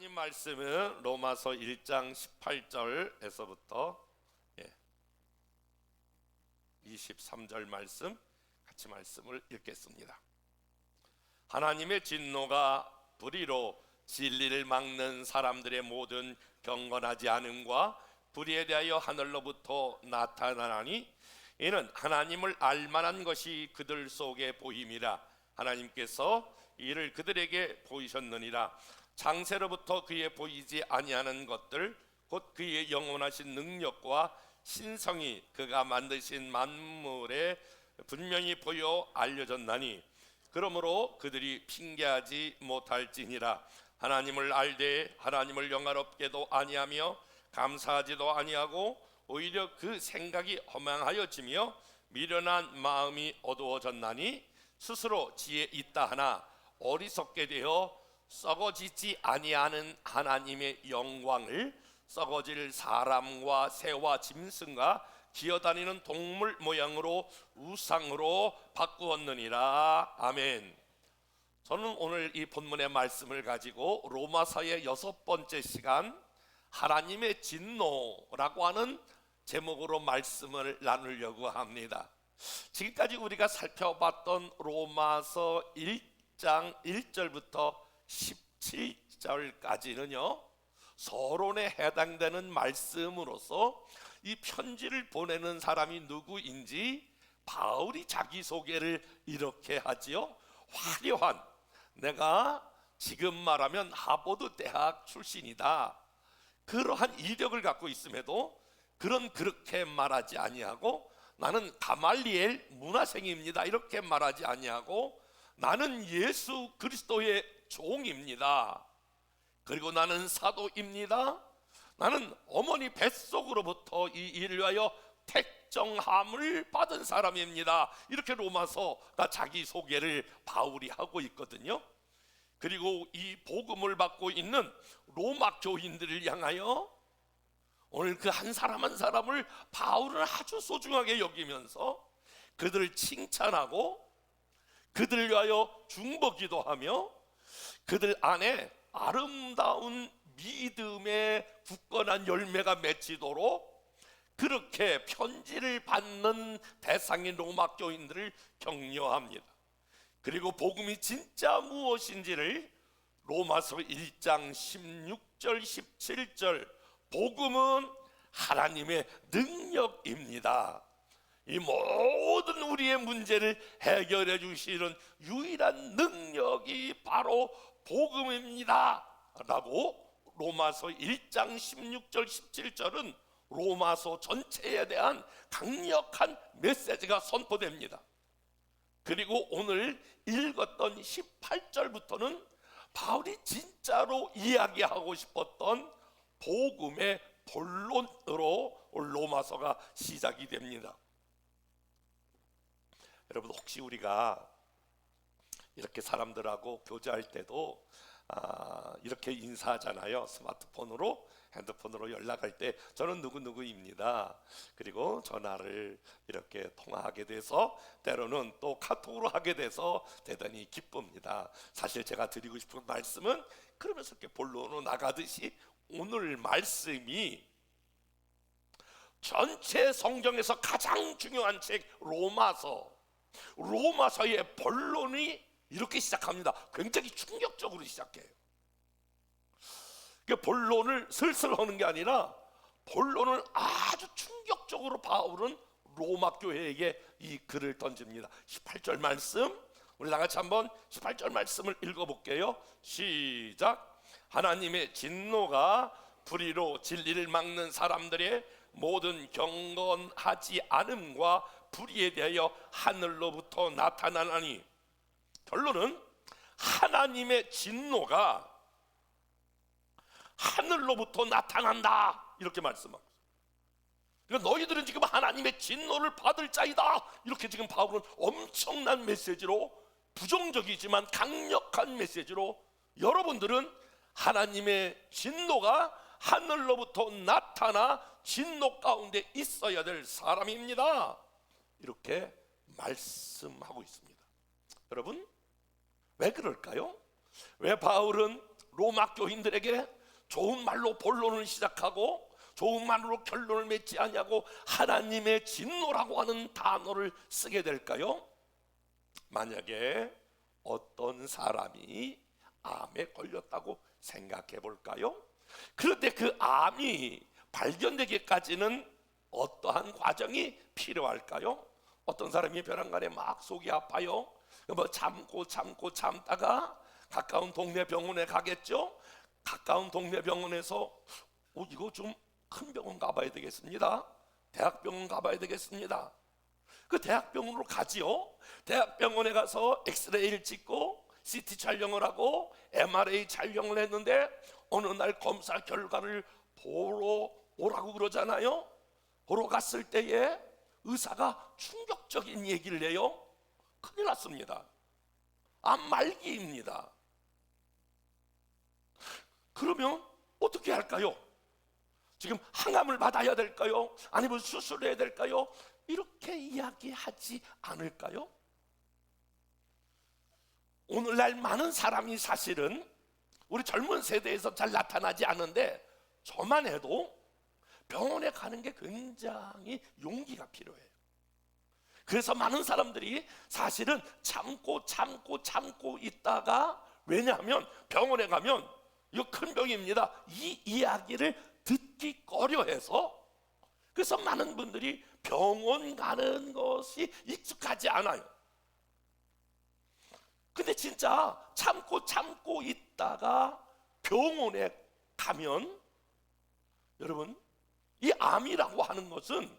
하나님 말씀은 로마서 1장 18절에서부터 23절 말씀 같이 말씀을 읽겠습니다. 하나님의 진노가 불의로 진리를 막는 사람들의 모든 경건하지 않음과 불의에 대하여 하늘로부터 나타나니 이는 하나님을 알만한 것이 그들 속에 보임이라. 하나님께서 이를 그들에게 보이셨느니라. 창세로부터 그에 보이지 아니하는 것들 곧 그의 영원하신 능력과 신성이 그가 만드신 만물에 분명히 보여 알려졌나니 그러므로 그들이 핑계하지 못할지니라. 하나님을 알되 하나님을 영화롭게도 아니하며 감사하지도 아니하고 오히려 그 생각이 허망하여지며 미련한 마음이 어두워졌나니 스스로 지혜 있다 하나 어리석게 되어 썩어지지 아니하는 하나님의 영광을 썩어질 사람과 새와 짐승과 기어다니는 동물 모양으로 우상으로 바꾸었느니라. 아멘. 저는 오늘 이 본문의 말씀을 가지고 로마서의 6번째 시간 하나님의 진노라고 하는 제목으로 말씀을 나누려고 합니다. 지금까지 우리가 살펴봤던 로마서 1장 1절부터 17절까지는요 서론에 해당되는 말씀으로서 이 편지를 보내는 사람이 누구인지 바울이 자기소개를 이렇게 하지요. 화려한, 내가 지금 말하면 하버드 대학 출신이다, 그러한 이력을 갖고 있음에도 그렇게 말하지 아니하고 나는 가말리엘 문화생입니다 이렇게 말하지 아니하고 나는 예수 그리스도의 종입니다, 그리고 나는 사도입니다, 나는 어머니 뱃속으로부터 이 일을 위하여 택정함을 받은 사람입니다, 이렇게 로마서가 자기 소개를 바울이 하고 있거든요. 그리고 이 복음을 받고 있는 로마 교인들을 향하여 오늘 그 한 사람 한 사람을 바울은 아주 소중하게 여기면서 그들을 칭찬하고 그들을 위하여 중보기도 하며 그들 안에 아름다운 믿음의 굳건한 열매가 맺히도록 그렇게 편지를 받는 대상인 로마 교인들을 격려합니다. 그리고 복음이 진짜 무엇인지를 로마서 1장 16절 17절 복음은 하나님의 능력입니다, 이 모든 우리의 문제를 해결해 주시는 유일한 능력이 바로 복음입니다 라고 로마서 1장 16절 17절은 로마서 전체에 대한 강력한 메시지가 선포됩니다. 그리고 오늘 읽었던 18절부터는 바울이 진짜로 이야기하고 싶었던 복음의 본론으로 로마서가 시작이 됩니다. 여러분, 혹시 우리가 이렇게 사람들하고 교제할 때도 이렇게 인사하잖아요. 스마트폰으로, 핸드폰으로 연락할 때 저는 누구누구입니다, 그리고 전화를 이렇게 통화하게 돼서 때로는 또 카톡으로 하게 돼서 대단히 기쁩니다. 사실 제가 드리고 싶은 말씀은 그러면서 이렇게 본론으로 나가듯이 오늘 말씀이 전체 성경에서 가장 중요한 책 로마서의 본론이 이렇게 시작합니다. 굉장히 충격적으로 시작해요. 본론을 슬슬 하는 게 아니라 본론을 아주 충격적으로 바울은 로마 교회에게 이 글을 던집니다. 18절 말씀, 우리 다 같이 한번 18절 말씀을 읽어볼게요. 시작. 하나님의 진노가 불의로 진리를 막는 사람들의 모든 경건하지 않음과 불의에 대하여 하늘로부터 나타나나니, 결론은 하나님의 진노가 하늘로부터 나타난다 이렇게 말씀합니다. 그러니까 너희들은 지금 하나님의 진노를 받을 자이다, 이렇게 지금 바울은 엄청난 메시지로, 부정적이지만 강력한 메시지로 여러분들은 하나님의 진노가 하늘로부터 나타나 진노 가운데 있어야 될 사람입니다, 이렇게 말씀하고 있습니다. 여러분, 왜 그럴까요? 왜 바울은 로마 교인들에게 좋은 말로 본론을 시작하고 좋은 말로 결론을 맺지 않냐고 하나님의 진노라고 하는 단어를 쓰게 될까요? 만약에 어떤 사람이 암에 걸렸다고 생각해 볼까요? 그런데 그 암이 발견되기까지는 어떠한 과정이 필요할까요? 어떤 사람이 벼랑간에 막 속이 아파요. 뭐 참다가 가까운 동네 병원에 가겠죠. 가까운 동네 병원에서 이거 좀 큰 병원 가봐야 되겠습니다. 대학병원 가봐야 되겠습니다. 그 대학병원으로 가지요. 대학병원에 가서 엑스레이를 찍고 CT 촬영을 하고 MRI 촬영을 했는데 어느 날 검사 결과를 보러 오라고 그러잖아요. 보러 갔을 때에 의사가 충격적인 얘기를 해요. 큰일 났습니다. 암 말기입니다. 그러면 어떻게 할까요? 지금 항암을 받아야 될까요? 아니면 수술해야 될까요? 이렇게 이야기하지 않을까요? 오늘날 많은 사람이 사실은 우리 젊은 세대에서 잘 나타나지 않은데 저만 해도 병원에 가는 게 굉장히 용기가 필요해요. 그래서 많은 사람들이 사실은 참고 있다가, 왜냐하면 병원에 가면 이거 큰 병입니다, 이 이야기를 듣기 꺼려해서, 그래서 많은 분들이 병원 가는 것이 익숙하지 않아요. 근데 진짜 참고 있다가 병원에 가면 여러분, 이 암이라고 하는 것은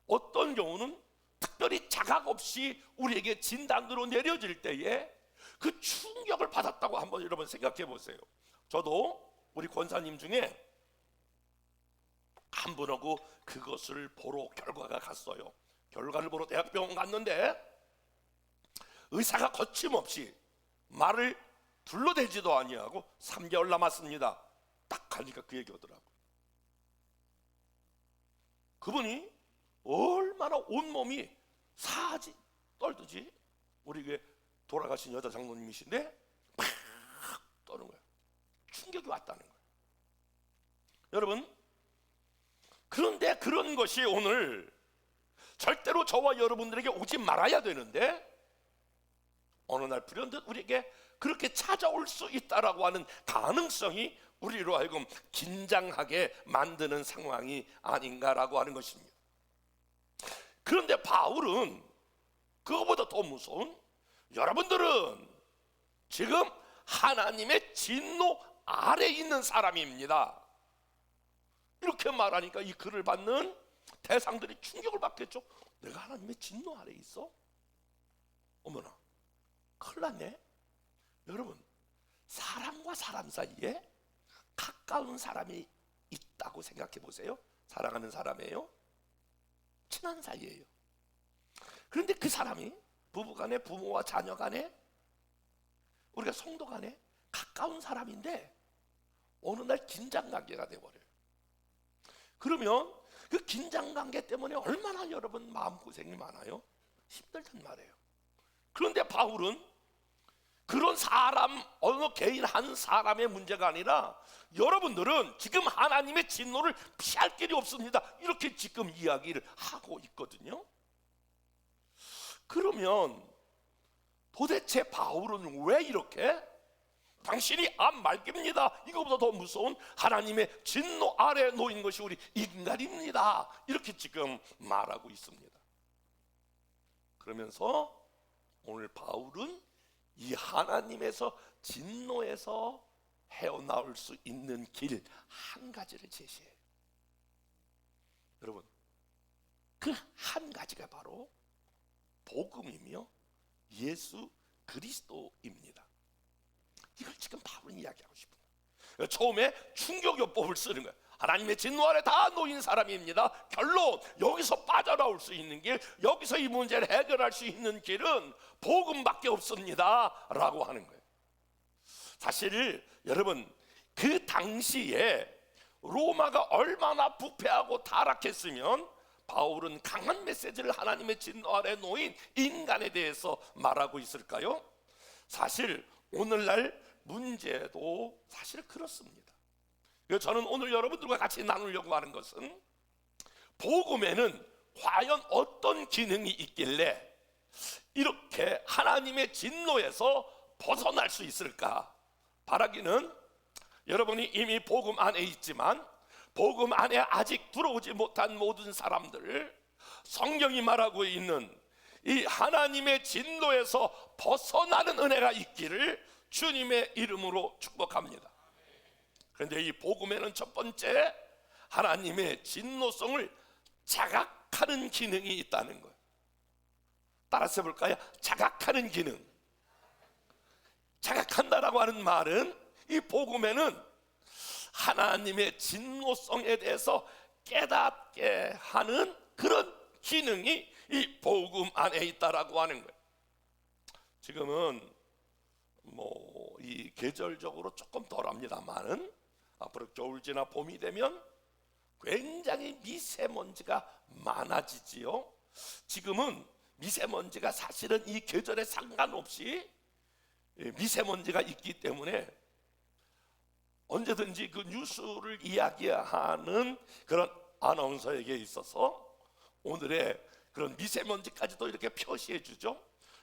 어떤 경우는 특별히 자각 없이 우리에게 진단으로 내려질 때에 그 충격을 받았다고 한번 여러분 생각해 보세요. 저도 우리 권사님 중에 한 분하고 그것을 보러 결과가 갔어요. 결과를 보러 대학병원 갔는데 의사가 거침없이 말을 둘러대지도 아니하고 3개월 남았습니다. 딱 가니까 그 얘기 하더라고요. 그분이 얼마나 온몸이 사지 떨듯이, 우리 교회 돌아가신 여자 장로님이신데 막 떠는 거예요. 충격이 왔다는 거예요. 여러분, 그런데 그런 것이 오늘 절대로 저와 여러분들에게 오지 말아야 되는데 어느 날 불현듯 우리에게 그렇게 찾아올 수 있다라고 하는 가능성이 우리로 하여금 긴장하게 만드는 상황이 아닌가라고 하는 것입니다. 그런데 바울은 그거보다 더 무서운, 여러분들은 지금 하나님의 진노 아래 있는 사람입니다, 이렇게 말하니까 이 글을 받는 대상들이 충격을 받겠죠. 내가 하나님의 진노 아래 있어? 어머나, 큰일 났네. 여러분, 사람과 사람 사이에 가까운 사람이 있다고 생각해 보세요. 사랑하는 사람이에요, 친한 사이예요. 그런데 그 사람이 부부간에, 부모와 자녀간에, 우리가 성도간에 가까운 사람인데 어느 날 긴장관계가 돼버려요. 그러면 그 긴장관계 때문에 얼마나 여러분 마음고생이 많아요? 힘들단 말이에요. 그런데 바울은 그런 사람, 어느 개인 한 사람의 문제가 아니라 여러분들은 지금 하나님의 진노를 피할 길이 없습니다, 이렇게 지금 이야기를 하고 있거든요. 그러면 도대체 바울은 왜 이렇게 당신이 암 말기입니다, 이거보다 더 무서운 하나님의 진노 아래에 놓인 것이 우리 인간입니다, 이렇게 지금 말하고 있습니다. 그러면서 오늘 바울은 이 하나님에서 진노에서 헤어나올 수 있는 길 한 가지를 제시해요. 여러분, 그 한 가지가 바로 복음이며 예수 그리스도입니다. 이걸 지금 바울은 이야기하고 싶은 거예요. 처음에 충격요법을 쓰는 거예요. 하나님의 진노 아래 다 놓인 사람입니다. 결론, 여기서 빠져나올 수 있는 길, 여기서 이 문제를 해결할 수 있는 길은 복음밖에 없습니다 라고 하는 거예요. 사실 여러분, 그 당시에 로마가 얼마나 부패하고 타락했으면 바울은 강한 메시지를 하나님의 진노 아래 놓인 인간에 대해서 말하고 있을까요? 사실 오늘날 문제도 사실 그렇습니다. 그래서 저는 오늘 여러분들과 같이 나누려고 하는 것은 복음에는 과연 어떤 기능이 있길래 이렇게 하나님의 진노에서 벗어날 수 있을까? 바라기는 여러분이 이미 복음 안에 있지만 복음 안에 아직 들어오지 못한 모든 사람들, 성경이 말하고 있는 이 하나님의 진노에서 벗어나는 은혜가 있기를 주님의 이름으로 축복합니다. 그런데 이 복음에는 첫 번째 하나님의 진노성을 자각하는 기능이 있다는 거예요. 따라서 해볼까요? 자각하는 기능. 자각한다라고 하는 말은 이 복음에는 하나님의 진노성에 대해서 깨닫게 하는 그런 기능이 이 복음 안에 있다라고 하는 거예요. 지금은 이 계절적으로 조금 덜합니다만은 앞으로 겨울 지나 봄이 되면 굉장히 미세먼지가 많아지지요. 지금은 미세먼지가 사실은 이 계절에 상관없이 미세먼지가 있기 때문에 언제든지 그 뉴스를 이야기하는 그런 아나운서에게 있어서 오늘의 그런 미세먼지까지도 이렇게 표시해 주죠.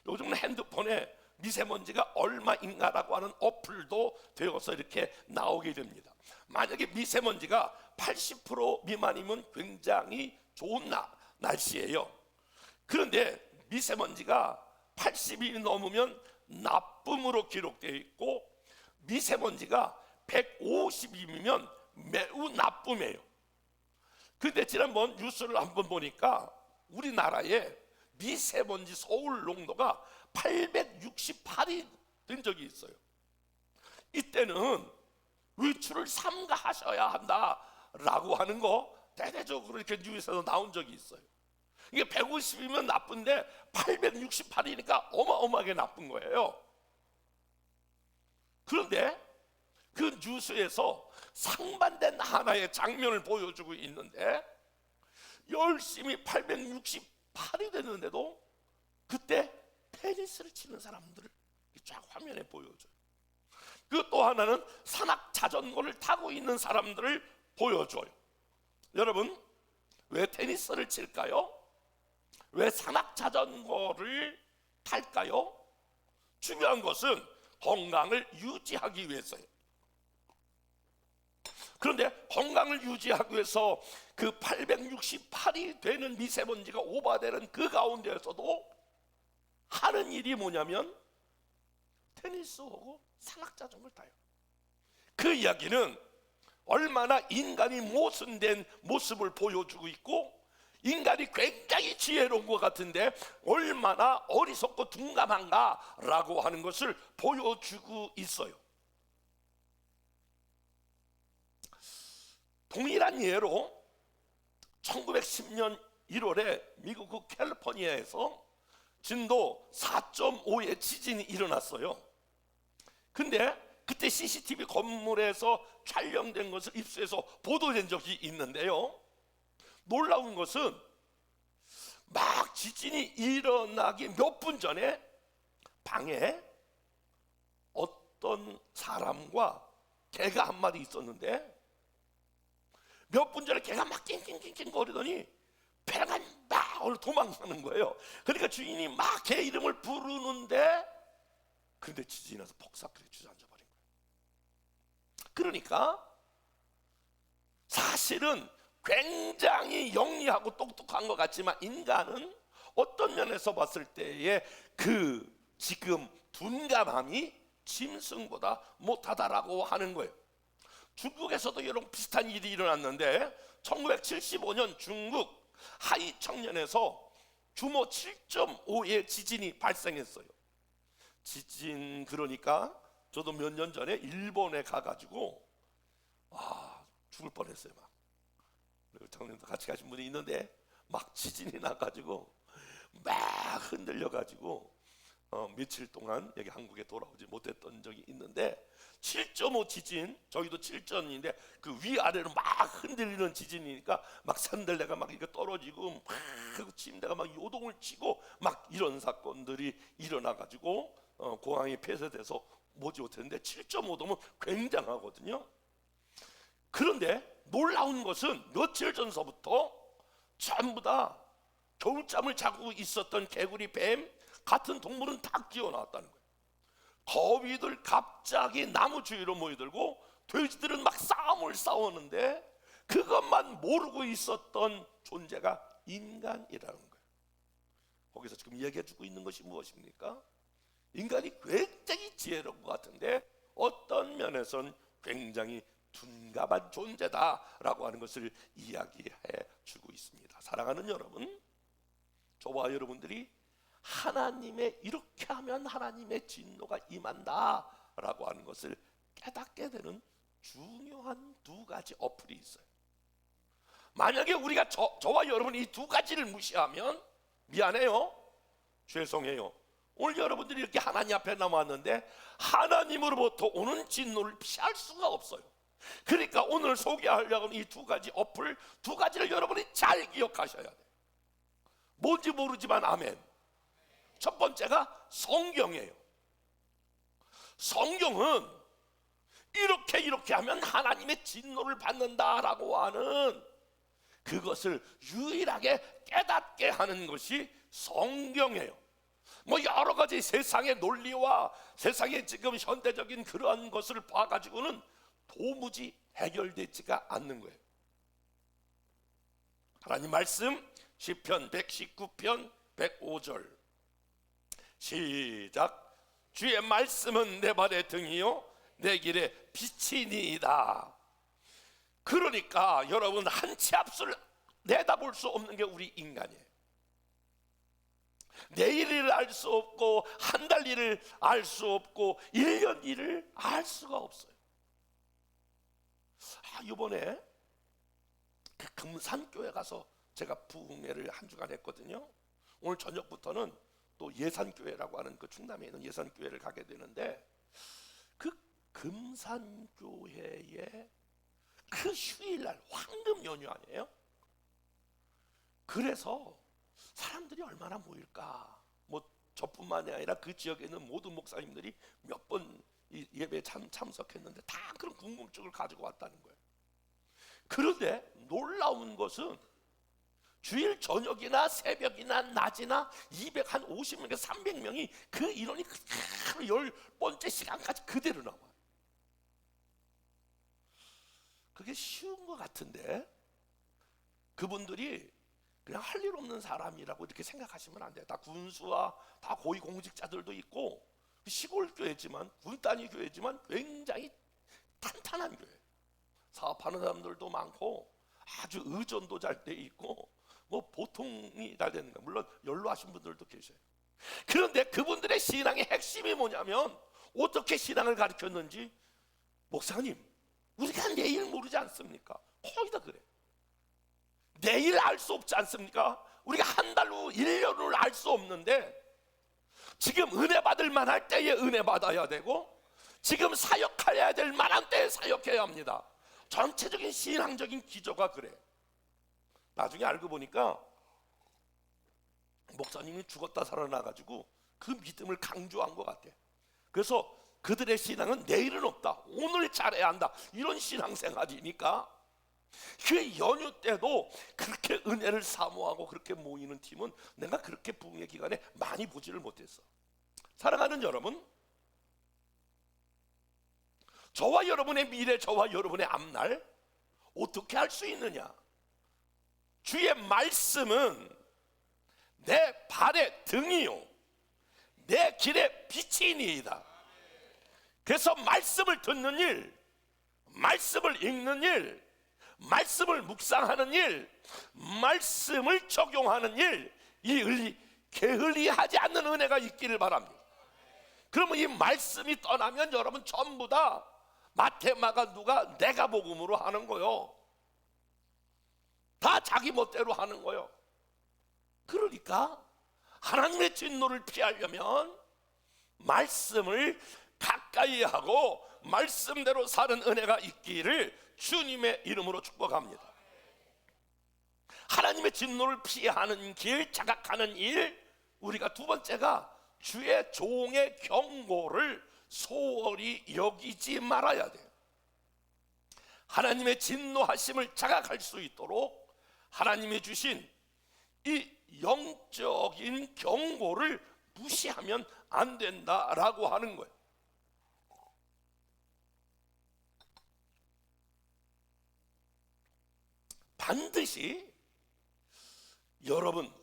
요즘은 핸드폰에 미세먼지가 얼마인가라고 하는 어플도 되어서 이렇게 나오게 됩니다. 만약에 미세먼지가 80% 미만이면 굉장히 좋은 날씨예요. 그런데 미세먼지가 80이 넘으면 나쁨으로 기록되어 있고 미세먼지가 150이면 매우 나쁨이에요. 그런데 지난번 뉴스를 한번 보니까 우리나라에 미세먼지 서울 농도가 868이 된 적이 있어요. 이때는 외출을 삼가하셔야 한다라고 하는 거 대대적으로 이렇게 뉴스에서 나온 적이 있어요. 이게 150이면 나쁜데 868이니까 어마어마하게 나쁜 거예요. 그런데 그 뉴스에서 상반된 하나의 장면을 보여주고 있는데 열심히 868이 됐는데도 그때 테니스를 치는 사람들을 쫙 화면에 보여줘요. 그 또 하나는 산악 자전거를 타고 있는 사람들을 보여줘요. 여러분, 왜 테니스를 칠까요? 왜 산악 자전거를 탈까요? 중요한 것은 건강을 유지하기 위해서예요. 그런데 건강을 유지하기 위해서 그 868이 되는 미세먼지가 오버되는 그 가운데에서도 하는 일이 뭐냐면 테니스하고 산악자전거를 타요. 그 이야기는 얼마나 인간이 모순된 모습을 보여주고 있고 인간이 굉장히 지혜로운 것 같은데 얼마나 어리석고 둔감한가라고 하는 것을 보여주고 있어요. 동일한 예로 1910년 1월에 미국 캘리포니아에서 진도 4.5의 지진이 일어났어요. 근데 그때 CCTV 건물에서 촬영된 것을 입수해서 보도된 적이 있는데요. 놀라운 것은 막 지진이 일어나기 몇 분 전에 방에 어떤 사람과 개가 한 마리 있었는데 몇 분 전에 개가 막 낑낑낑낑 거리더니 배가 막 도망가는 거예요. 그러니까 주인이 막 개 이름을 부르는데 근데 지진이 나서 폭삭하게 주저앉아 버린 거예요. 그러니까 사실은 굉장히 영리하고 똑똑한 것 같지만 인간은 어떤 면에서 봤을 때에 그 지금 둔감함이 짐승보다 못하다라고 하는 거예요. 중국에서도 이런 비슷한 일이 일어났는데 1975년 중국 하이청년에서 규모 7.5의 지진이 발생했어요. 지진 그러니까 저도 몇 년 전에 일본에 가가지고 죽을 뻔했어요. 막 장님도 같이 가신 분이 있는데 막 지진이 나가지고 막 흔들려가지고 며칠 동안 여기 한국에 돌아오지 못했던 적이 있는데 7.5 지진, 저희도 7전인데 그 위아래로 막 흔들리는 지진이니까 막 산들레가 막 이렇게 떨어지고 막 침대가 막 요동을 치고 막 이런 사건들이 일어나가지고 공항이 폐쇄돼서 보지 못했는데 7.5도면 굉장하거든요. 그런데 놀라운 것은 며칠 전서부터 전부 다 겨울잠을 자고 있었던 개구리, 뱀 같은 동물은 다 기어나왔다는 거예요. 거위들 갑자기 나무 주위로 모여들고 돼지들은 막 싸움을 싸우는데 그것만 모르고 있었던 존재가 인간이라는 거예요. 거기서 지금 이야기해주고 있는 것이 무엇입니까? 인간이 굉장히 지혜로운 것 같은데 어떤 면에선 굉장히 둔감한 존재다라고 하는 것을 이야기해 주고 있습니다. 사랑하는 여러분, 저와 여러분들이 하나님의 이렇게 하면 하나님의 진노가 임한다라고 하는 것을 깨닫게 되는 중요한 두 가지 어플이 있어요. 만약에 우리가 저와 여러분이 이 두 가지를 무시하면 미안해요, 죄송해요. 오늘 여러분들이 이렇게 하나님 앞에 남았는데 하나님으로부터 오는 진노를 피할 수가 없어요. 그러니까 오늘 소개하려고 하는 이 두 가지 어플, 두 가지를 여러분이 잘 기억하셔야 돼요. 뭔지 모르지만 아멘. 첫 번째가 성경이에요. 성경은 이렇게 하면 하나님의 진노를 받는다라고 하는 그것을 유일하게 깨닫게 하는 것이 성경이에요. 뭐 여러 가지 세상의 논리와 세상의 지금 현대적인 그러한 것을 봐가지고는 도무지 해결되지가 않는 거예요. 하나님 말씀 시편 119편 105절 시작. 주의 말씀은 내 발의 등이요 내 길에 빛이니이다. 그러니까 여러분, 한 치 앞을 내다볼 수 없는 게 우리 인간이에요. 내일을 알 수 없고 한 달 일을 알 수 없고 1년 일을 알 수가 없어요. 이번에 그 금산교회 가서 제가 부흥회를 한 주간 했거든요. 오늘 저녁부터는 또 예산교회라고 하는 그 충남에 있는 예산교회를 가게 되는데 그 금산교회에 그 휴일날 황금 연휴 아니에요? 그래서 사람들이 얼마나 모일까? 뭐 저뿐만이 아니라 그 지역에 있는 모든 목사님들이 몇 번 예배에 참석했는데 다 그런 궁금증을 가지고 왔다는 거예요. 그런데 놀라운 것은 주일 저녁이나 새벽이나 낮이나 250명, 300명이 그 인원이 그대로 10번째 시간까지 그대로 나와요. 그게 쉬운 것 같은데 그분들이 그냥 할 일 없는 사람이라고 이렇게 생각하시면 안 돼요. 다 군수와 다 고위공직자들도 있고 시골 교회지만 군단위 교회지만 굉장히 탄탄한 교회. 사업하는 사람들도 많고 아주 의전도 잘 돼 있고 뭐 보통이 잘 되는 거 물론 연로하신 분들도 계셔요. 그런데 그분들의 신앙의 핵심이 뭐냐면 어떻게 신앙을 가르쳤는지 목사님 우리가 내일 모르지 않습니까? 거의 다 그래. 내일 알 수 없지 않습니까? 우리가 한 달 후 1년 후를 알 수 없는데 지금 은혜 받을 만할 때에 은혜 받아야 되고 지금 사역해야 될 만한 때에 사역해야 합니다. 전체적인 신앙적인 기조가 그래. 나중에 알고 보니까 목사님이 죽었다 살아나가지고 그 믿음을 강조한 것 같아. 그래서 그들의 신앙은 내일은 없다, 오늘 잘해야 한다, 이런 신앙생활이니까 그 연휴 때도 그렇게 은혜를 사모하고 그렇게 모이는 팀은 내가 그렇게 부흥의 기간에 많이 보지를 못했어. 사랑하는 여러분, 저와 여러분의 미래, 저와 여러분의 앞날 어떻게 할 수 있느냐? 주의 말씀은 내 발의 등이요 내 길의 빛이니이다. 그래서 말씀을 듣는 일, 말씀을 읽는 일, 말씀을 묵상하는 일, 말씀을 적용하는 일, 이 게을리하지 않는 은혜가 있기를 바랍니다. 그러면 이 말씀이 떠나면 여러분 전부 다 마태, 마가, 누가 내가 복음으로 하는 거요. 다 자기 멋대로 하는 거요. 그러니까 하나님의 진노를 피하려면 말씀을 가까이 하고 말씀대로 사는 은혜가 있기를 주님의 이름으로 축복합니다. 하나님의 진노를 피하는 길, 자각하는 일, 우리가 두 번째가 주의 종의 경고를 소홀히 여기지 말아야 돼요. 하나님의 진노하심을 자각할 수 있도록 하나님이 주신 이 영적인 경고를 무시하면 안 된다라고 하는 거예요. 반드시 여러분,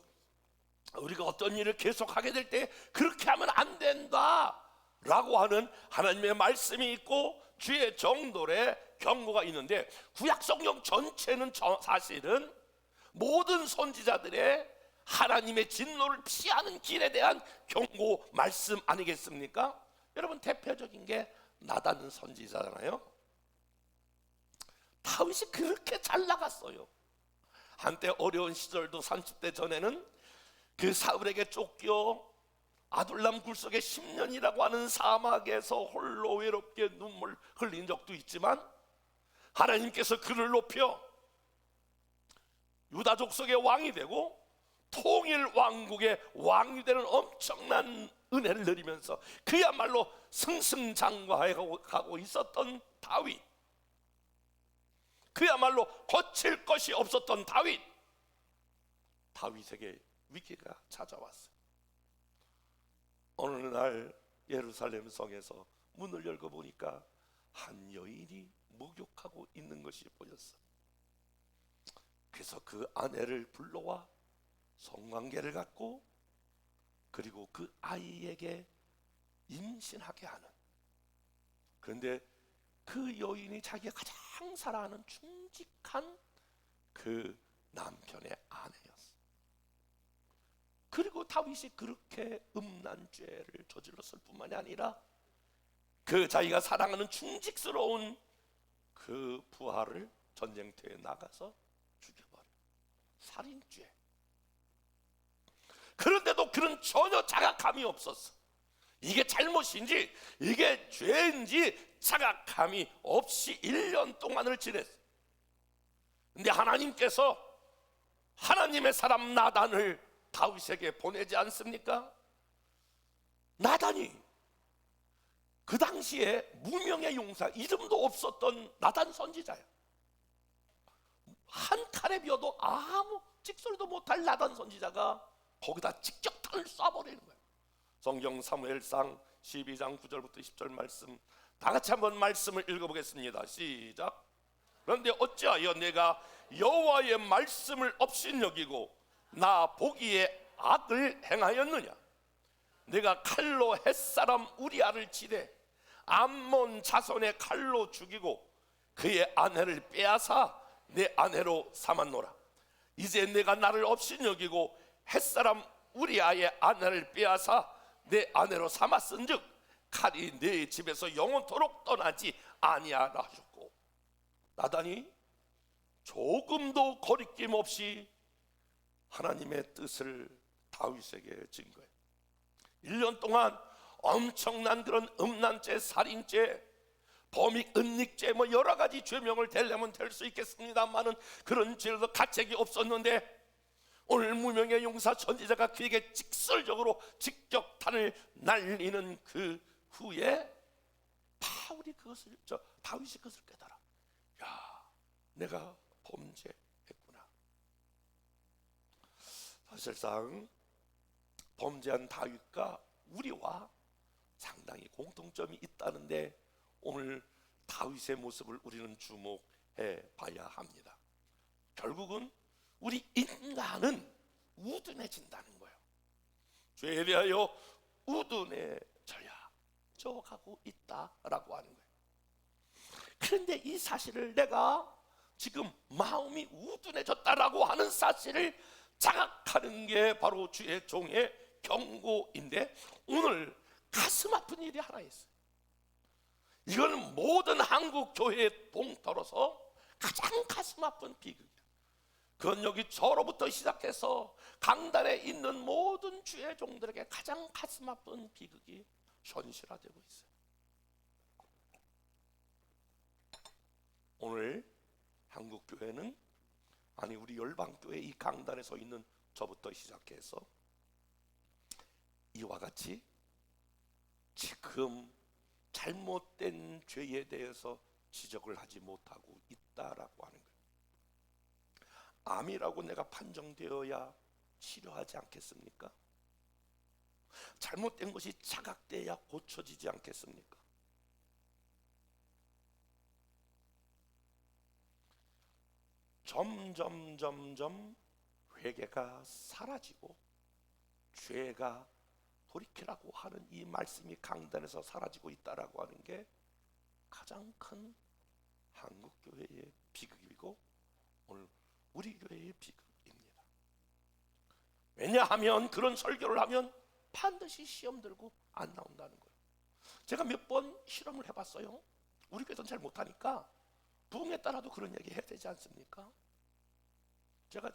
우리가 어떤 일을 계속하게 될 때 그렇게 하면 안 된다라고 하는 하나님의 말씀이 있고 주의 정돌의 경고가 있는데, 구약 성경 전체는 사실은 모든 선지자들의 하나님의 진노를 피하는 길에 대한 경고 말씀 아니겠습니까? 여러분, 대표적인 게 나단 선지자잖아요. 다윗이 그렇게 잘 나갔어요. 한때 어려운 시절도 30대 전에는 그 사울에게 쫓겨 아둘람 굴속에 10년이라고 하는 사막에서 홀로 외롭게 눈물 흘린 적도 있지만, 하나님께서 그를 높여 유다 족속의 왕이 되고 통일 왕국의 왕이 되는 엄청난 은혜를 누리면서 그야말로 승승장구하고 있었던 다윗, 그야말로 거칠 것이 없었던 다윗에게 위기가 찾아왔어요. 어느 날 예루살렘 성에서 문을 열고 보니까 한 여인이 목욕하고 있는 것이 보였어요. 그래서 그 아내를 불러와 성관계를 갖고, 그리고 그 아이에게 임신하게 하는. 그런데 그 여인이 자기가 가장 사랑하는 충직한 그 남편의 아내였어요. 그리고 다윗이 그렇게 음란 죄를 저질렀을 뿐만이 아니라 그 자기가 사랑하는 충직스러운 그 부하를 전쟁터에 나가서 죽여버려요. 살인죄. 그런데도 그는 전혀 자각함이 없었어. 이게 잘못인지 이게 죄인지 자각함이 없이 1년 동안을 지냈어. 근데 하나님께서 하나님의 사람 나단을 다윗에게 보내지 않습니까? 나단이 그 당시에 무명의 용사, 이름도 없었던 나단 선지자야. 한 칼에 비어도 아무 찍소리도 못할 나단 선지자가 거기다 직격탄을 쏴버리는 거예요. 성경 사무엘상 12장 9절부터 10절 말씀, 다 같이 한번 말씀을 읽어보겠습니다. 시작. 그런데 어찌하여 내가 여호와의 말씀을 업신여기고 나 보기에 악을 행하였느냐? 내가 칼로 햇사람 우리아를 치되 암몬 자손의 칼로 죽이고 그의 아내를 빼앗아 내 아내로 삼았노라. 이제 내가 나를 업신여기고 햇사람 우리아의 아내를 빼앗아 내 아내로 삼았은즉 칼이 내 집에서 영원토록 떠나지 아니하라 하셨고, 나단이 조금도 거리낌 없이 하나님의 뜻을 다윗에게 진 거예요. 1년 동안 엄청난 그런 음란죄, 살인죄, 범익, 은닉죄, 뭐 여러 가지 죄명을 대려면 될 수 있겠습니다만은 그런 죄도 가책이 없었는데, 오늘 무명의 용사 선지자가 그에게 직설적으로 직격탄을 날리는 그 후에 다윗이 그것을 깨달아. 야, 내가 범죄했구나. 사실상 범죄한 다윗과 우리와 상당히 공통점이 있다는데, 오늘 다윗의 모습을 우리는 주목해 봐야 합니다. 결국은 우리 인간은 우둔해진다는 거예요. 죄에 대하여 우둔해져야 가고 있다라고 하는 거예요. 그런데 이 사실을, 내가 지금 마음이 우둔해졌다라고 하는 사실을 자각하는 게 바로 주의 종의 경고인데, 오늘 가슴 아픈 일이 하나 있어요. 이건 모든 한국 교회에 동떨어서 가장 가슴 아픈 비극이야. 그건 여기 저로부터 시작해서 강단에 있는 모든 주의 종들에게 가장 가슴 아픈 비극이 현실화되고 있어요. 오늘 한국 교회는, 아니 우리 열방교회 이 강단에 서 있는 저부터 시작해서 이와 같이 지금 잘못된 죄에 대해서 지적을 하지 못하고 있다라고 하는 거예요. 암이라고 내가 판정되어야 치료하지 않겠습니까? 잘못된 것이 자각돼야 고쳐지지 않겠습니까? 점점 회개가 사라지고 죄가 돌이키라고 하는 이 말씀이 강단에서 사라지고 있다라고 하는 게 가장 큰 한국교회의 비극이고 오늘 우리 교회의 비극입니다. 왜냐하면 그런 설교를 하면 반드시 시험 들고 안 나온다는 거예요. 제가 몇 번 실험을 해봤어요. 우리 교회는 잘 못하니까 부흥에 따라도 그런 얘기 해야 되지 않습니까? 제가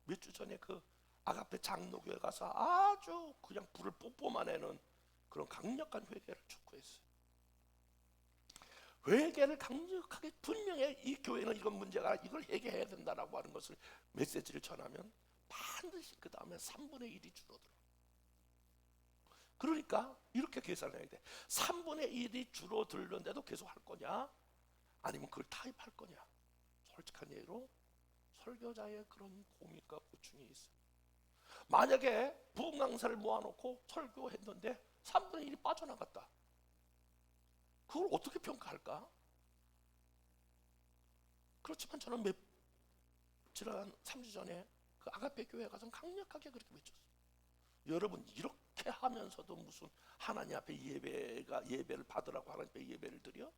몇 주 전에 그 아가페 장로교회 가서 아주 그냥 불을 뿜뿜아내는 그런 강력한 회개를 촉구했어요. 회개를 강력하게 분명히 이 교회는 이건 문제가 이걸 해결해야 된다라고 하는 것을 메시지를 전하면 반드시 그 다음에 3분의 1이 줄어들어. 그러니까 이렇게 계산해야 돼. 3분의 1이 줄어들는데도 계속 할 거냐? 아니면 그걸 타입할 거냐? 솔직한 예로 설교자의 그런 고민과 고충이 있어요. 만약에 부흥 강사를 모아놓고 설교했는데 3분의 1이 빠져나갔다. 그걸 어떻게 평가할까? 그렇지만 저는 지난 3주 전에 그 아가페 교회에 가서 강력하게 그렇게 외쳤어요. 여러분 이렇게 하면서도 무슨 하나님 앞에 예배를 받으라고 하나님 앞에 예배를 드려?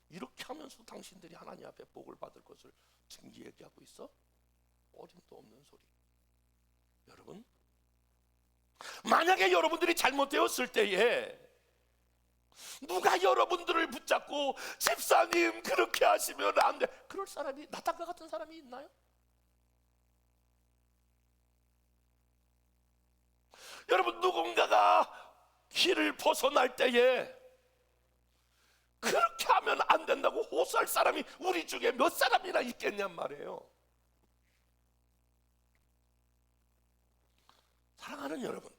이렇게 하면서도 당신들이 하나님 앞에 복을 받을 것을 지금 얘기하고 있어? 어림도 없는 소리. 여러분, 만약에 여러분들이 잘못되었을 때에 누가 여러분들을 붙잡고 집사님 그렇게 하시면 안 돼, 그럴 사람이 나타과 같은 사람이 있나요? 여러분, 누군가가 길을 벗어날 때에 그렇게 하면 안 된다고 호소할 사람이 우리 중에 몇 사람이나 있겠냔 말이에요. 사랑하는 여러분,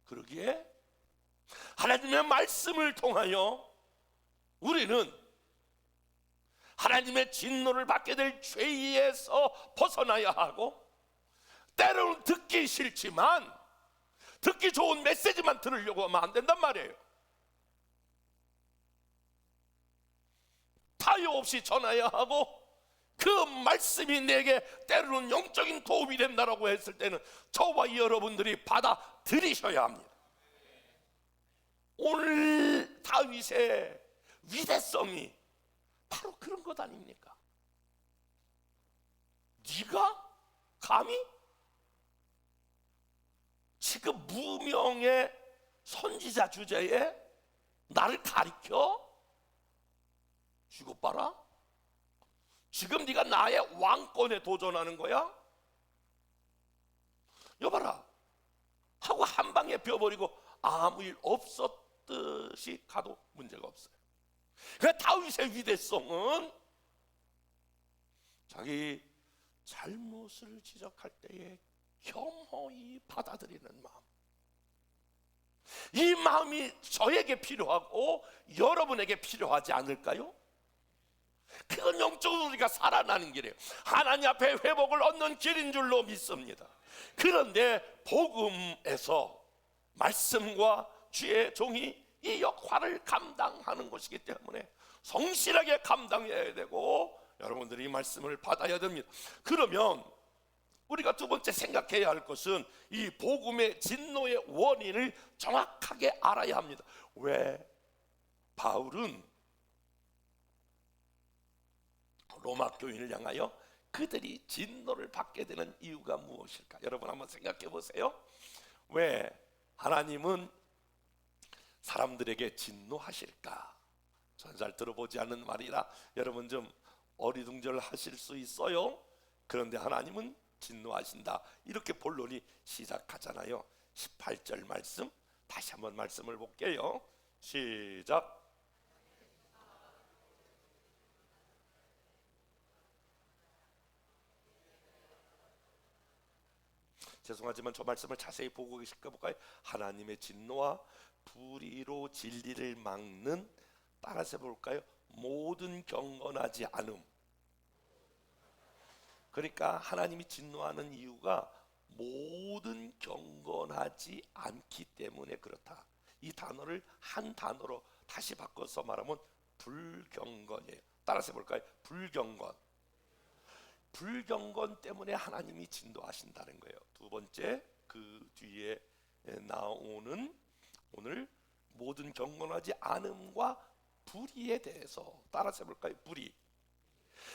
그러기에 하나님의 말씀을 통하여 우리는 하나님의 진노를 받게 될 죄에서 벗어나야 하고, 때로는 듣기 싫지만 듣기 좋은 메시지만 들으려고 하면 안 된단 말이에요. 타협 없이 전해야 하고, 그 말씀이 내게 때로는 영적인 도움이 된다라고 했을 때는 저와 여러분들이 받아들이셔야 합니다. 오늘 다윗의 위대성이 바로 그런 것 아닙니까? 네가 감히 지금 무명의 선지자 주제에 나를 가리켜? 이것 봐라, 지금 네가 나의 왕권에 도전하는 거야? 여봐라 하고 한 방에 펴버리고 아무 일 없었듯이 가도 문제가 없어요. 그 다윗의 위대성은 자기 잘못을 지적할 때에 겸허히 받아들이는 마음, 이 마음이 저에게 필요하고 여러분에게 필요하지 않을까요? 그건 영적으로 우리가 살아나는 길이에요. 하나님 앞에 회복을 얻는 길인 줄로 믿습니다. 그런데 복음에서 말씀과 주의 종이 이 역할을 감당하는 것이기 때문에 성실하게 감당해야 되고 여러분들이 이 말씀을 받아야 됩니다. 그러면 우리가 두 번째 생각해야 할 것은 이 복음의 진노의 원인을 정확하게 알아야 합니다. 왜 바울은 로마 교인을 향하여 그들이 진노를 받게 되는 이유가 무엇일까? 여러분 한번 생각해 보세요. 왜 하나님은 사람들에게 진노하실까? 전 잘 들어보지 않는 말이라 여러분 좀 어리둥절하실 수 있어요. 그런데 하나님은 진노하신다, 이렇게 본론이 시작하잖아요. 18절 말씀 다시 한번 말씀을 볼게요. 시작. 죄송하지만 저 말씀을 자세히 보고 계실까 볼까요? 하나님의 진노와 불의로 진리를 막는, 따라서 볼까요? 모든 경건하지 않음. 그러니까 하나님이 진노하는 이유가 모든 경건하지 않기 때문에 그렇다. 이 단어를 한 단어로 다시 바꿔서 말하면 불경건이에요. 따라서 볼까요? 불경건. 불경건 때문에 하나님이 진노하신다는 거예요. 두 번째, 그 뒤에 나오는 오늘 모든 경건하지 않음과 불의에 대해서 따라서 볼까요? 불의.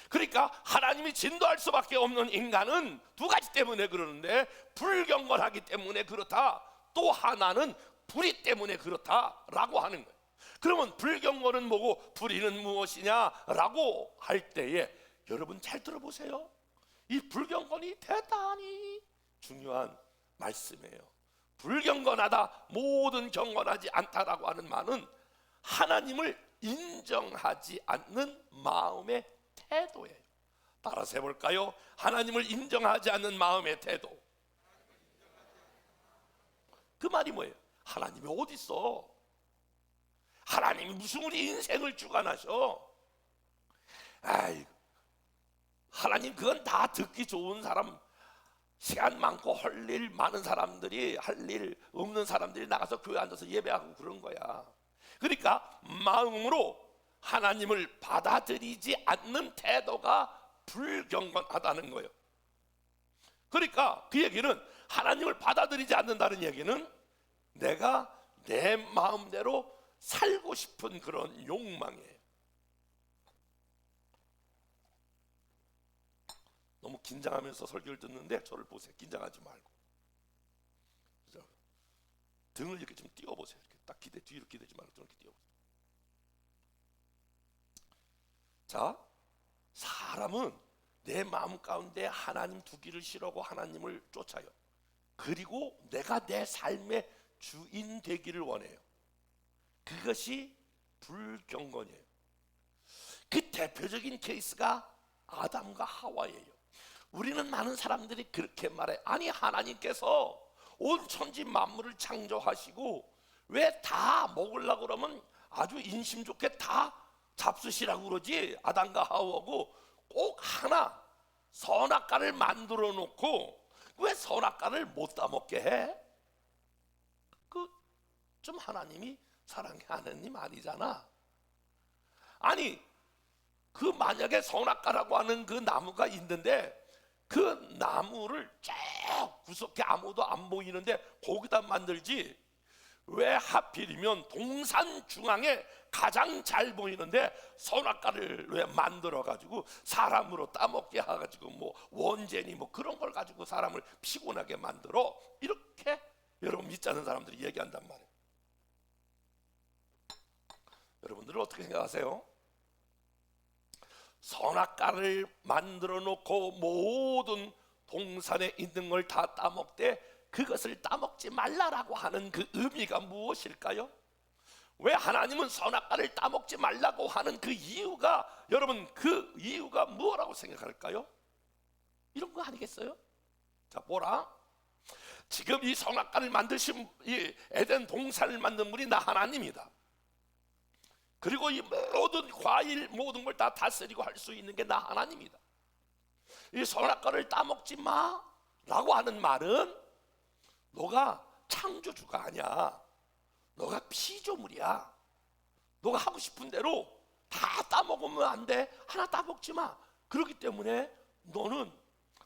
그러니까 하나님이 진노할 수밖에 없는 인간은 두 가지 때문에 그러는데, 불경건하기 때문에 그렇다, 또 하나는 불의 때문에 그렇다라고 하는 거예요. 그러면 불경건은 뭐고 불의는 무엇이냐라고 할 때에 여러분 잘 들어보세요. 이 불경건이 대단히 중요한 말씀이에요. 불경건하다, 모든 경건하지 않다라고 하는 말은 하나님을 인정하지 않는 마음의 태도예요. 따라서 해볼까요? 하나님을 인정하지 않는 마음의 태도. 그 말이 뭐예요? 하나님이 어디 있어? 하나님이 무슨 우리 인생을 주관하셔? 아이고, 하나님 그건 다 듣기 좋은 사람, 시간 많고 할 일 많은 사람들이, 할 일 없는 사람들이 나가서 교회 앉아서 예배하고 그런 거야. 그러니까 마음으로 하나님을 받아들이지 않는 태도가 불경건하다는 거예요. 그러니까 그 얘기는 하나님을 받아들이지 않는다는 얘기는 내가 내 마음대로 살고 싶은 그런 욕망이에요. 너무 긴장하면서 설교를 듣는데 저를 보세요. 긴장하지 말고 등을 이렇게 좀 띄워보세요. 이렇게 딱 기대, 뒤로 기대지 말고 이렇게 띄워보세요. 자, 사람은 내 마음 가운데 하나님 두기를 싫어하고 하나님을 쫓아요. 그리고 내가 내 삶의 주인 되기를 원해요. 그것이 불경건이에요. 그 대표적인 케이스가 아담과 하와예요. 우리는 많은 사람들이 그렇게 말해. 아니, 하나님께서 온 천지 만물을 창조하시고 왜 다 먹으려고 그러면 아주 인심 좋게 다 잡수시라고 그러지? 아담과 하와고 꼭 하나 선악과를 만들어 놓고 왜 선악과를 못 따먹게 해? 좀 하나님이 사랑의 하나님 아니잖아. 아니, 그 만약에 선악과라고 하는 그 나무가 있는데 그 나무를 쭉 구석에 아무도 안 보이는데 거기다 만들지, 왜 하필이면 동산 중앙에 가장 잘 보이는데 선악과를 왜 만들어 가지고 사람으로 따먹게 해가지고 뭐 원죄니 뭐 그런 걸 가지고 사람을 피곤하게 만들어? 이렇게 여러분 믿지 않는 사람들이 얘기한단 말이에요. 여러분들은 어떻게 생각하세요? 선악과를 만들어 놓고 모든 동산에 있는 걸 다 따먹되 그것을 따먹지 말라라고 하는 그 의미가 무엇일까요? 왜 하나님은 선악과를 따먹지 말라고 하는 그 이유가, 여러분 그 이유가 뭐라고 생각할까요? 이런 거 아니겠어요? 자, 보라. 지금 이 선악과를 만드신, 이 에덴 동산을 만든 분이 나 하나님이다. 그리고 이 모든 과일 모든 걸 다 다스리고 할 수 있는 게 나 하나님이다. 이 선악과를 따먹지 마라고 하는 말은 너가 창조주가 아니야. 너가 피조물이야. 너가 하고 싶은 대로 다 따먹으면 안 돼. 하나 따먹지 마. 그렇기 때문에 너는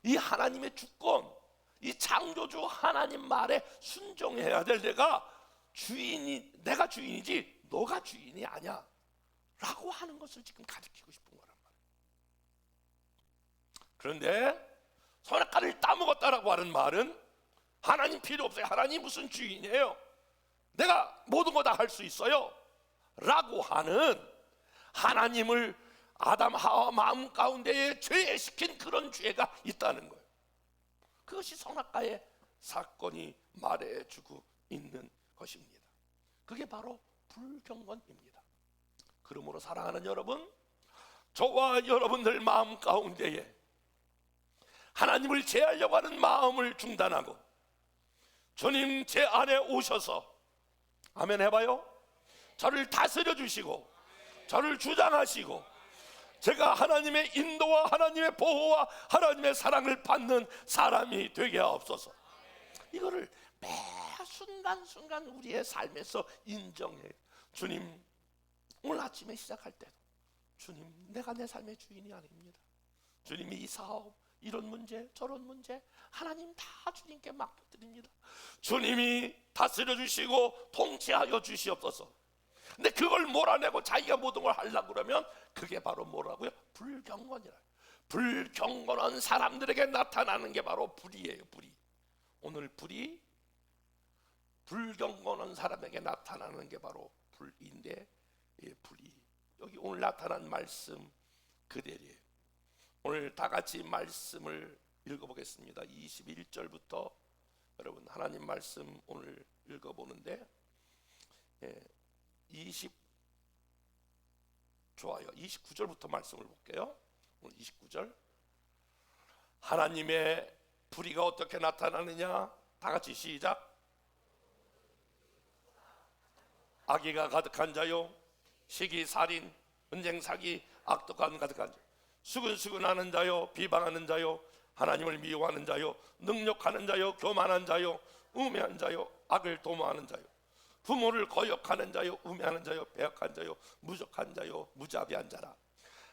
이 하나님의 주권, 이 창조주 하나님 말에 순종해야 될 내가 주인이지 너가 주인이 아니야 라고 하는 것을 지금 가르치고 싶은 거란 말이에요. 그런데 선악과를 따먹었다라고 하는 말은 하나님 필요 없어요. 하나님 무슨 주인이에요? 내가 모든 거 다 할 수 있어요 라고 하는, 하나님을 아담 하와 마음 가운데에 죄시킨 그런 죄가 있다는 거예요. 그것이 선악과의 사건이 말해주고 있는 것입니다. 그게 바로 불경건입니다. 그러므로 사랑하는 여러분, 저와 여러분들 마음 가운데에 하나님을 제하려고 하는 마음을 중단하고 주님 제 안에 오셔서 아멘 해봐요. 저를 다스려 주시고 저를 주장하시고 제가 하나님의 인도와 하나님의 보호와 하나님의 사랑을 받는 사람이 되게 하옵소서. 이거를 매 순간순간 우리의 삶에서 인정해요. 주님, 오늘 아침에 시작할 때도 주님, 내가 내 삶의 주인이 아닙니다. 주님이 이 사업, 이런 문제 저런 문제 하나님 다 주님께 맡겨드립니다. 주님이 다스려 주시고 통치하여 주시옵소서. 근데 그걸 몰아내고 자기가 모든 걸 하려고 그러면 그게 바로 뭐라고요? 불경건이라. 불경건한 사람들에게 나타나는 게 바로 불이에요. 불이. 오늘 불이 불경건한 사람에게 나타나는 게 바로 불인데, 불이 여기 오늘 나타난 말씀 그대로예요. 오늘 다 같이 말씀을 읽어보겠습니다. 21절부터 여러분 하나님 말씀 오늘 읽어보는데 29절부터 말씀을 볼게요. 오늘 29절. 하나님의 불의가 어떻게 나타나느냐? 다 같이 시작. 악의가 가득한 자요, 시기, 살인, 은쟁, 사기, 악독한 가득한 자, 수근수근하는 자요, 비방하는 자요, 하나님을 미워하는 자요, 능욕하는 자요, 교만한 자요, 우매한 자요, 악을 도모하는 자요, 부모를 거역하는 자요, 우매하는 자요, 배역한 자요, 무적한 자요, 무자비한 자라.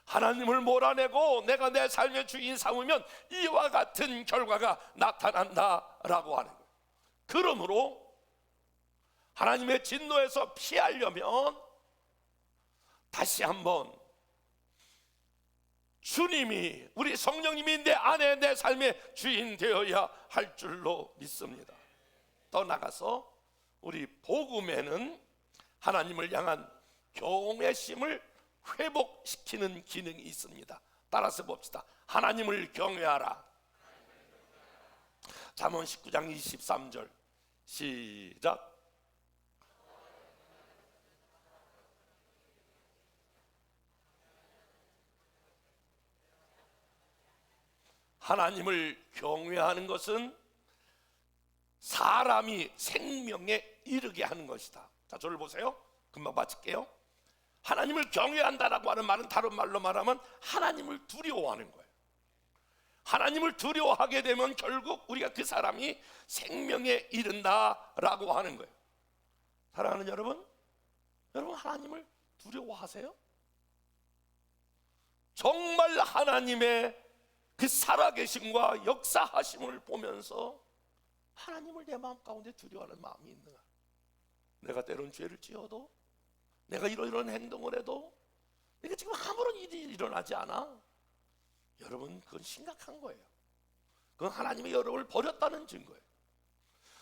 하나님을 몰아내고 내가 내 삶의 주인 삼으면 이와 같은 결과가 나타난다라고 하는 거예요. 그러므로 하나님의 진노에서 피하려면 다시 한번 주님이, 우리 성령님이 내 안에 내 삶의 주인 되어야 할 줄로 믿습니다. 더 나가서 우리 복음에는 하나님을 향한 경외심을 회복시키는 기능이 있습니다. 따라서 봅시다. 하나님을 경외하라. 잠언 19장 23절 시작. 하나님을 경외하는 것은 사람이 생명에 이르게 하는 것이다. 자, 저를 보세요. 금방 마칠게요. 하나님을 경외한다라고 하는 말은 다른 말로 말하면 하나님을 두려워하는 거예요. 하나님을 두려워하게 되면 결국 우리가 그 사람이 생명에 이른다라고 하는 거예요. 사랑하는 여러분, 여러분 하나님을 두려워하세요? 정말 하나님의 그 살아계심과 역사하심을 보면서 하나님을 내 마음 가운데 두려워하는 마음이 있는가? 내가 때론 죄를 지어도, 내가 이런 행동을 해도 내가 지금 아무런 일이 일어나지 않아. 여러분, 그건 심각한 거예요. 그건 하나님이 여러분을 버렸다는 증거예요.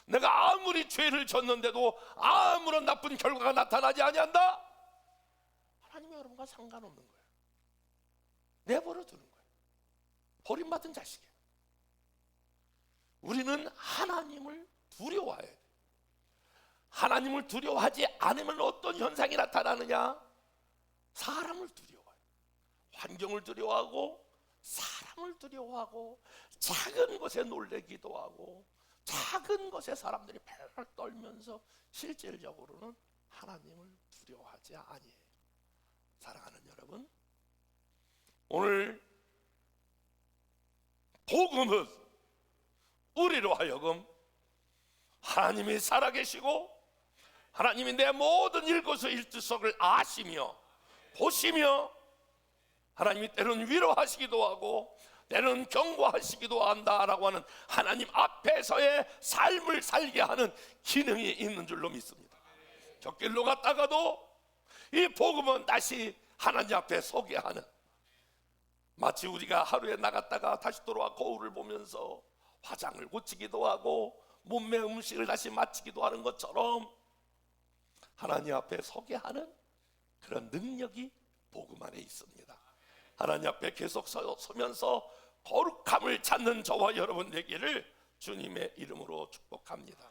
내가 아무리 죄를 졌는데도 아무런 나쁜 결과가 나타나지 아니한다? 하나님이 여러분과 상관없는 거예요. 내버려 두는 거예요. 버림받은 자식이에요. 우리는 하나님을 두려워해야 돼요. 하나님을 두려워하지 않으면 어떤 현상이 나타나느냐? 사람을 두려워해요. 환경을 두려워하고 사람을 두려워하고 작은 것에 놀래기도 하고 작은 것에 사람들이 펄펄 떨면서 실질적으로는 하나님을 두려워하지 아니해요. 사랑하는 여러분, 오늘 복음은 우리로 하여금 하나님이 살아계시고 하나님이 내 모든 일거수일투족을 아시며 보시며 하나님이 때로는 위로하시기도 하고 때로는 경고하시기도 한다라고 하는 하나님 앞에서의 삶을 살게 하는 기능이 있는 줄로 믿습니다. 곁길로 갔다가도 이 복음은 다시 하나님 앞에 서게 하는, 마치 우리가 하루에 나갔다가 다시 돌아와 거울을 보면서 화장을 고치기도 하고 몸매 음식을 다시 마치기도 하는 것처럼 하나님 앞에 서게 하는 그런 능력이 복음 안에 있습니다. 하나님 앞에 계속 서면서 거룩함을 찾는 저와 여러분 되기를 주님의 이름으로 축복합니다.